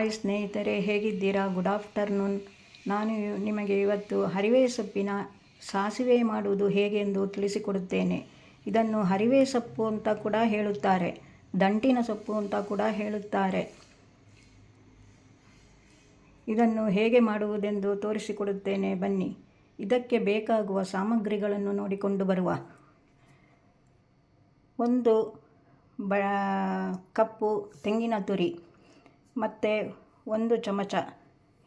Hi ಸ್ನೇಹಿತರೆ, ಹೇಗಿದ್ದೀರಾ? Good afternoon. ನಾನು ನಿಮಗೆ ಇವತ್ತು ಹರಿವೆ ಸೊಪ್ಪಿನ ಸಾಸಿವೆ ಮಾಡುವುದು ಹೇಗೆಂದು ತಿಳಿಸಿಕೊಡುತ್ತೇನೆ. ಇದನ್ನು ಹರಿವೆ ಸೊಪ್ಪು ಅಂತ ಕೂಡ ಹೇಳುತ್ತಾರೆ, ದಂಟಿನ ಸೊಪ್ಪು ಅಂತ ಕೂಡ ಹೇಳುತ್ತಾರೆ. ಇದನ್ನು ಹೇಗೆ ಮಾಡುವುದೆಂದು ತೋರಿಸಿಕೊಡುತ್ತೇನೆ, ಬನ್ನಿ. ಇದಕ್ಕೆ ಬೇಕಾಗುವ ಸಾಮಗ್ರಿಗಳನ್ನು ನೋಡಿಕೊಂಡು ಬರುವ. 1 ಕಪ್ಪು ತೆಂಗಿನ ತುರಿ ಮತ್ತು 1 ಚಮಚ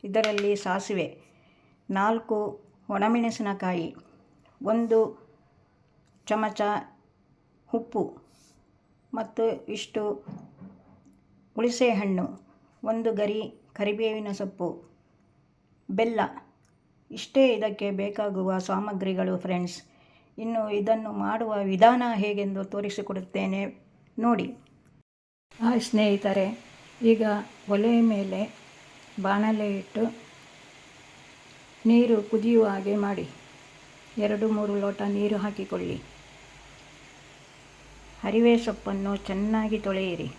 ಇದರಲ್ಲಿ ಸಾಸಿವೆ, 4 ಒಣಮೆಣಸಿನಕಾಯಿ, 1 ಚಮಚ ಉಪ್ಪು ಮತ್ತು ಇಷ್ಟು ಹುಣಸೆಹಣ್ಣು, 1 ಗರಿ ಕರಿಬೇವಿನ ಸೊಪ್ಪು, ಬೆಲ್ಲ. ಇಷ್ಟೇ ಇದಕ್ಕೆ ಬೇಕಾಗುವ ಸಾಮಗ್ರಿಗಳು ಫ್ರೆಂಡ್ಸ್. ಇನ್ನು ಇದನ್ನು ಮಾಡುವ ವಿಧಾನ ಹೇಗೆಂದು ತೋರಿಸಿಕೊಡುತ್ತೇನೆ ನೋಡಿ. ಹಾಯ್ ಸ್ನೇಹಿತರೆ, ಈಗ ಒಲೆಯ ಮೇಲೆ ಬಾಣಲೆ ಇಟ್ಟು ನೀರು ಕುದಿಯುವ ಹಾಗೆ ಮಾಡಿ 2-3 ಲೋಟ ನೀರು ಹಾಕಿಕೊಳ್ಳಿ. ಹರಿವೆ ಸೊಪ್ಪನ್ನು ಚೆನ್ನಾಗಿ ತೊಳೆಯಿರಿ,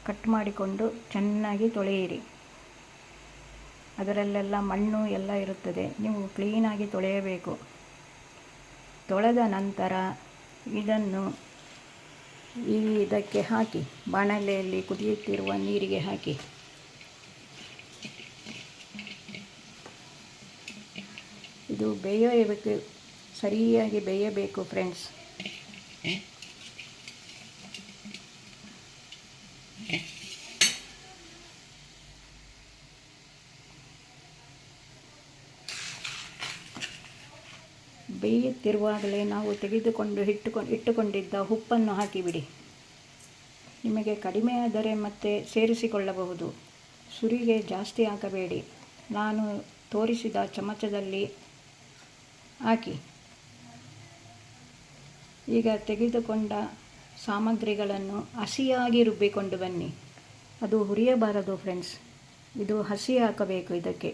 ಕಟ್ ಮಾಡಿಕೊಂಡು ಚೆನ್ನಾಗಿ ತೊಳೆಯಿರಿ. ಅದರಲ್ಲೆಲ್ಲ ಮಣ್ಣು ಎಲ್ಲ ಇರುತ್ತದೆ, ನೀವು ಕ್ಲೀನಾಗಿ ತೊಳೆಯಬೇಕು. ತೊಳೆದ ನಂತರ ಇದನ್ನು ಇದಕ್ಕೆ ಹಾಕಿ, ಬಾಣಲೆಯಲ್ಲಿ ಕುದಿಯುತ್ತಿರುವ ನೀರಿಗೆ ಹಾಕಿ. ಇದು ಬೇಯಬೇಕು, ಸರಿಯಾಗಿ ಬೇಯಬೇಕು ಫ್ರೆಂಡ್ಸ್. ಬೇಯುತ್ತಿರುವಾಗಲೇ ನಾವು ತೆಗೆದುಕೊಂಡು ಇಟ್ಟುಕೊಂಡಿದ್ದ ಉಪ್ಪನ್ನು ಹಾಕಿಬಿಡಿ. ನಿಮಗೆ ಕಡಿಮೆ ಆದರೆ ಮತ್ತೆ ಸೇರಿಸಿಕೊಳ್ಳಬಹುದು. ಸುರಿಗೆ ಜಾಸ್ತಿ ಹಾಕಬೇಡಿ. ನಾನು ತೋರಿಸಿದ ಚಮಚದಲ್ಲಿ ಹಾಕಿ. ಈಗ ತೆಗೆದುಕೊಂಡ ಸಾಮಗ್ರಿಗಳನ್ನು ಹಸಿಯಾಗಿ ರುಬ್ಬಿಕೊಂಡು ಬನ್ನಿ. ಅದು ಹುರಿಯಬಾರದು ಫ್ರೆಂಡ್ಸ್, ಇದು ಹಸಿ ಹಾಕಬೇಕು. ಇದಕ್ಕೆ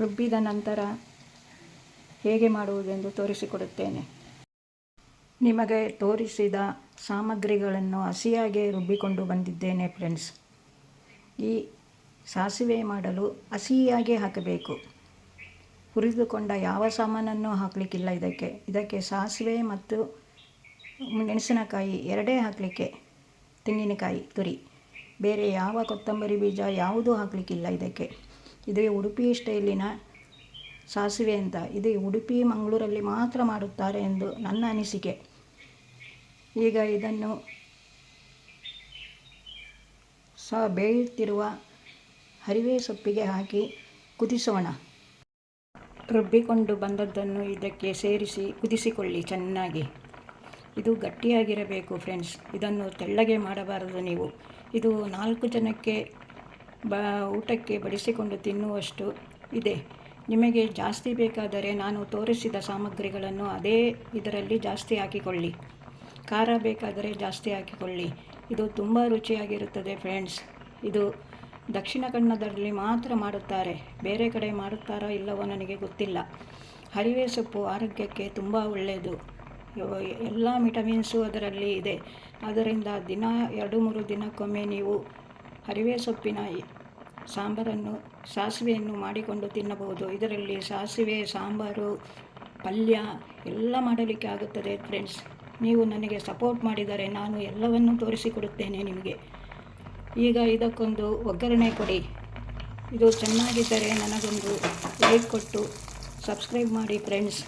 ರುಬ್ಬಿದ ನಂತರ ಹೇಗೆ ಮಾಡುವುದೆಂದು ತೋರಿಸಿಕೊಡುತ್ತೇನೆ. ನಿಮಗೆ ತೋರಿಸಿದ ಸಾಮಗ್ರಿಗಳನ್ನು ಹಸಿಯಾಗಿ ರುಬ್ಬಿಕೊಂಡು ಬಂದಿದ್ದೇನೆ ಫ್ರೆಂಡ್ಸ್. ಈ ಸಾಸಿವೆ ಮಾಡಲು ಹಸಿಯಾಗಿ ಹಾಕಬೇಕು. ಹುರಿದುಕೊಂಡ ಯಾವ ಸಾಮಾನನ್ನು ಹಾಕಲಿಕ್ಕಿಲ್ಲ ಇದಕ್ಕೆ ಸಾಸಿವೆ ಮತ್ತು ಮೆಣಸಿನಕಾಯಿ ಎರಡೇ ಹಾಕಲಿಕ್ಕೆ, ತೆಂಗಿನಕಾಯಿ ತುರಿ, ಬೇರೆ ಯಾವ ಕೊತ್ತಂಬರಿ ಬೀಜ ಯಾವುದೂ ಹಾಕಲಿಕ್ಕಿಲ್ಲ ಇದಕ್ಕೆ. ಇದು ಉಡುಪಿ ಸ್ಟೈಲಿನ ಸಾಸಿವೆ ಅಂತ. ಇದು ಉಡುಪಿ ಮಂಗಳೂರಲ್ಲಿ ಮಾತ್ರ ಮಾಡುತ್ತಾರೆ ಎಂದು ನನ್ನ ಅನಿಸಿಕೆ. ಈಗ ಇದನ್ನು ಬೇಯುತ್ತಿರುವ ಹರಿವೆ ಸೊಪ್ಪಿಗೆ ಹಾಕಿ ಕುದಿಸೋಣ. ರುಬ್ಬಿಕೊಂಡು ಬಂದದ್ದನ್ನು ಇದಕ್ಕೆ ಸೇರಿಸಿ ಕುದಿಸಿಕೊಳ್ಳಿ ಚೆನ್ನಾಗಿ. ಇದು ಗಟ್ಟಿಯಾಗಿರಬೇಕು ಫ್ರೆಂಡ್ಸ್, ಇದನ್ನು ತೆಳ್ಳಗೆ ಮಾಡಬಾರದು ನೀವು. ಇದು 4 ಜನಕ್ಕೆ ಊಟಕ್ಕೆ ಬಡಿಸಿಕೊಂಡು ತಿನ್ನುವಷ್ಟು ಇದೆ. ನಿಮಗೆ ಜಾಸ್ತಿ ಬೇಕಾದರೆ ನಾನು ತೋರಿಸಿದ ಸಾಮಗ್ರಿಗಳನ್ನು ಅದೇ ಇದರಲ್ಲಿ ಜಾಸ್ತಿ ಹಾಕಿಕೊಳ್ಳಿ. ಖಾರ ಬೇಕಾದರೆ ಜಾಸ್ತಿ ಹಾಕಿಕೊಳ್ಳಿ. ಇದು ತುಂಬ ರುಚಿಯಾಗಿರುತ್ತದೆ ಫ್ರೆಂಡ್ಸ್. ಇದು ದಕ್ಷಿಣ ಕನ್ನಡದಲ್ಲಿ ಮಾತ್ರ ಮಾಡುತ್ತಾರೆ, ಬೇರೆ ಕಡೆ ಮಾಡುತ್ತಾರೋ ಇಲ್ಲವೋ ನನಗೆ ಗೊತ್ತಿಲ್ಲ. ಹರಿವೆ ಸೊಪ್ಪು ಆರೋಗ್ಯಕ್ಕೆ ತುಂಬ ಒಳ್ಳೆಯದು. ಎಲ್ಲ ವಿಟಮಿನ್ಸು ಅದರಲ್ಲಿ ಇದೆ. ಆದ್ದರಿಂದ ದಿನ 2-3 ದಿನಕ್ಕೊಮ್ಮೆ ನೀವು ಹರಿವೆ ಸೊಪ್ಪಿನ ಸಾಸಿವೆಯನ್ನು ಮಾಡಿಕೊಂಡು ತಿನ್ನಬಹುದು. ಇದರಲ್ಲಿ ಸಾಸಿವೆ, ಸಾಂಬಾರು, ಪಲ್ಯ ಎಲ್ಲ ಮಾಡಲಿಕ್ಕೆ ಆಗುತ್ತದೆ ಫ್ರೆಂಡ್ಸ್. ನೀವು ನನಗೆ ಸಪೋರ್ಟ್ ಮಾಡಿದರೆ ನಾನು ಎಲ್ಲವನ್ನೂ ತೋರಿಸಿಕೊಡುತ್ತೇನೆ ನಿಮಗೆ. ಈಗ ಇದಕ್ಕೊಂದು ಒಗ್ಗರಣೆ ಕೊಡಿ. ಇದು ಚೆನ್ನಾಗಿದ್ದರೆ ನನಗೊಂದು ಲೈಕ್ ಕೊಟ್ಟು ಸಬ್ಸ್ಕ್ರೈಬ್ ಮಾಡಿ ಫ್ರೆಂಡ್ಸ್.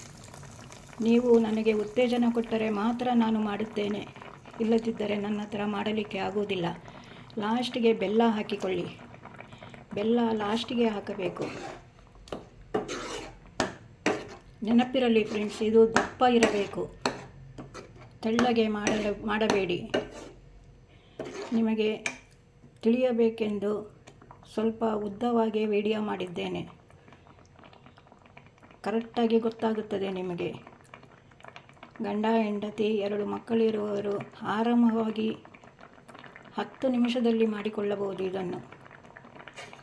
ನೀವು ನನಗೆ ಉತ್ತೇಜನ ಕೊಟ್ಟರೆ ಮಾತ್ರ ನಾನು ಮಾಡುತ್ತೇನೆ, ಇಲ್ಲದಿದ್ದರೆ ನನ್ನ ಹತ್ರ ಮಾಡಲಿಕ್ಕೆ ಆಗುವುದಿಲ್ಲ. ಲಾಸ್ಟಿಗೆ ಬೆಲ್ಲ ಹಾಕಿಕೊಳ್ಳಿ. ಬೆಲ್ಲ ಲಾಸ್ಟಿಗೆ ಹಾಕಬೇಕು. ನೆನಪಿರಲಿ ಫ್ರೆಂಡ್ಸ್, ಇದು ದಪ್ಪ ಇರಬೇಕು, ತೆಳ್ಳಗೆ ಮಾಡಬೇಡಿ. ನಿಮಗೆ ತಿಳಿಯಬೇಕೆಂದು ಸ್ವಲ್ಪ ಉದ್ದವಾಗಿ ವಿಡಿಯೋ ಮಾಡಿದ್ದೇನೆ, ಕರೆಕ್ಟಾಗಿ ಗೊತ್ತಾಗುತ್ತದೆ ನಿಮಗೆ. ಗಂಡ ಹೆಂಡತಿ 2 ಮಕ್ಕಳಿರುವವರು ಆರಾಮವಾಗಿ 10 ನಿಮಿಷದಲ್ಲಿ ಮಾಡಿಕೊಳ್ಳಬಹುದು. ಇದನ್ನು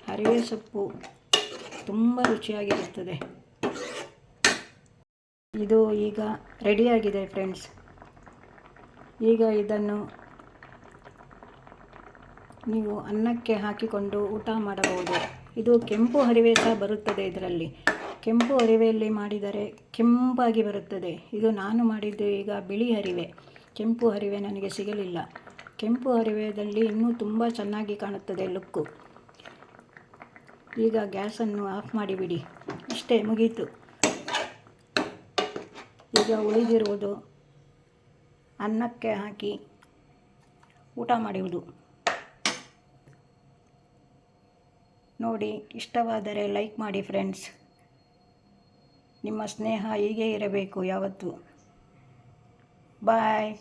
ಹರಿವೆ ಸೊಪ್ಪು ತುಂಬ ರುಚಿಯಾಗಿರುತ್ತದೆ. ಇದು ಈಗ ರೆಡಿಯಾಗಿದೆ ಫ್ರೆಂಡ್ಸ್. ಈಗ ಇದನ್ನು ನೀವು ಅನ್ನಕ್ಕೆ ಹಾಕಿಕೊಂಡು ಊಟ ಮಾಡಬಹುದು. ಇದು ಕೆಂಪು ಹರಿವೆ ಸಹ ಬರುತ್ತದೆ. ಇದರಲ್ಲಿ ಕೆಂಪು ಹರಿವೆಯಲ್ಲಿ ಮಾಡಿದರೆ ಕೆಂಪಾಗಿ ಬರುತ್ತದೆ. ಇದು ನಾನು ಮಾಡಿದ್ದು ಈಗ ಬಿಳಿ ಹರಿವೆ, ಕೆಂಪು ಹರಿವೆ ನನಗೆ ಸಿಗಲಿಲ್ಲ. ಕೆಂಪು ಹರಿವೆಯಲ್ಲಿ ಇನ್ನೂ ತುಂಬ ಚೆನ್ನಾಗಿ ಕಾಣುತ್ತದೆ ಲುಕ್ಕು. ಈಗ ಗ್ಯಾಸನ್ನು ಆಫ್ ಮಾಡಿಬಿಡಿ. ಇಷ್ಟೇ, ಮುಗೀತು. ಈಗ ಉಳಿದಿರುವುದು ಅನ್ನಕ್ಕೆ ಹಾಕಿ ಊಟ ಮಾಡುವುದು. ನೋಡಿ, ಇಷ್ಟವಾದರೆ ಲೈಕ್ ಮಾಡಿ ಫ್ರೆಂಡ್ಸ್. ನಿಮ್ಮ ಸ್ನೇಹ ಹೀಗೆ ಇರಬೇಕು ಯಾವತ್ತೂ. ಬಾಯ್.